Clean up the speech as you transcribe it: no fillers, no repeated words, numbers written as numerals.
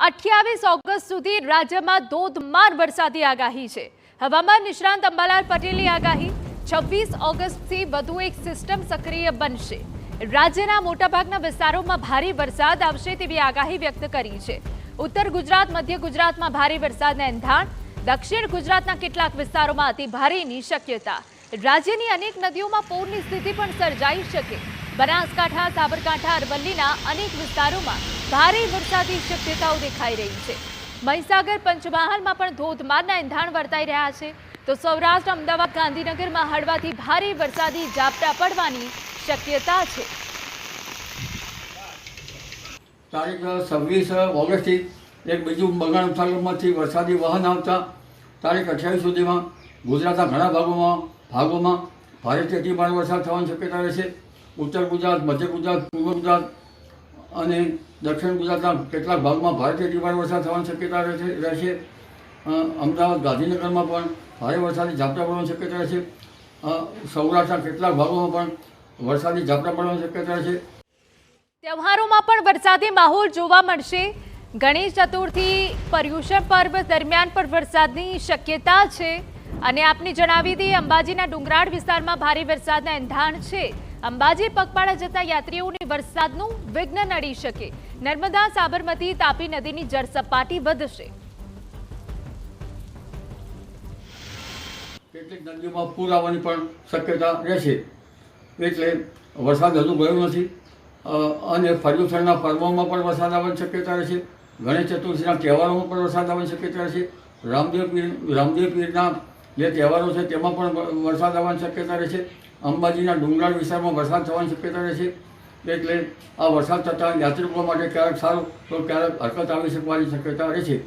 28 August સુધી રાજ્યમાં ધોધમાર વરસાદી આગાહી છે। હવામાન નિષ્ણાંત અંબાલાલ પટેલની આગાહી 26 ઓગસ્ટથી વધુ એક સિસ્ટમ સક્રિય બનશે। રાજ્યના મોટાભાગના વિસ્તારોમાં ભારે વરસાદ આવશે તેવી આગાહી વ્યક્ત કરી છે। ઉત્તર ગુજરાત, મધ્ય ગુજરાતમાં ભારે વરસાદના એંધાણ, દક્ષિણ ગુજરાતના કેટલાક વિસ્તારોમાં અતિ ભારેની શક્યતા। રાજ્યની અનેક નદીઓમાં પૂરની સ્થિતિ પણ સર્જાઈ શકે। બનાસકાંઠા, સાબરકાંઠા, અરવલ્લીના અનેક વિસ્તારોમાં ભારે વરસાદી શક્યતાઓ દેખાઈ રહી છે। મહીસાગર, પંચમહાલમાં પણ ધોધમારના એંધાણ વર્તાઈ રહ્યા છે, તો સૌરાષ્ટ્ર, અમદાવાદ, ગાંધીનગરમાં હળવાથી ભારે વરસાદી ઝાપટા પડવાની શક્યતા છે। તારીખ 26 ઓગસ્ટથી એક બીજું બંગાળ ઉપસાગરમાંથી વરસાદી વહન આવતા તારીખ 28 સુધીમાં ગુજરાતના ઘણા ભાગોમાં ભારેથી અતિ ભારે વરસાદ થવાની શક્યતા રહેશે। ઉત્તર ગુજરાત, મધ્ય ગુજરાત, પૂર્વ ગુજરાત અને દક્ષિણ ગુજરાતના કેટલાક ભાગમાં ભારેથી અતિ ભારે વરસાદ થવાની શક્યતા રહેશે। અમદાવાદ, ગાંધીનગરમાં પણ ભારે વરસાદી ઝાપટા પડવાની શક્યતા રહેશે। સૌરાષ્ટ્રના કેટલાક ભાગોમાં પણ વરસાદી ઝાપટા પડવાની શક્યતા રહેશે। તહેવારોમાં પણ વરસાદી માહોલ જોવા મળશે। ગણેશ ચતુર્થી, પર્યુષણ પર્વ દરમિયાન પણ વરસાદની શક્યતા છે। અને આપને જણાવી દઈએ, અંબાજીના ડુંગરાળ વિસ્તારમાં ભારે વરસાદના એંધાણ છે। અંબાજી પગપાળા જતા યાત્રીઓને વરસાદનું વિઘ્ન નડી શકે। નર્મદા, સાબરમતી, તાપી નદીની જળ સપાટી વધશે। કેટલીક નદીઓમાં પૂર આવવાની પણ શક્યતા રહેશે, એટલે વરસાદ હજુ ગયો નથી। અને પર્યુષણના પર્વોમાં પણ વરસાદ આવવાની શક્યતા રહેશે। ગણેશ ચતુર્થીના તહેવારોમાં પણ વરસાદ આવવાની શક્યતા રહેશે। રામદેવ પીરના જે તહેવારો છે તેમાં પણ વરસાદ આવવાની શક્યતા રહેશે। અંબાજીના ડુંગરાળ વિસ્તારમાં વરસાદ થવાની શક્યતા રહેશે, એટલે આ વરસાદ થતાં યાત્રિકો માટે ક્યારેક સારું તો ક્યારેક હરકત આવી શકવાની શક્યતા રહેશે।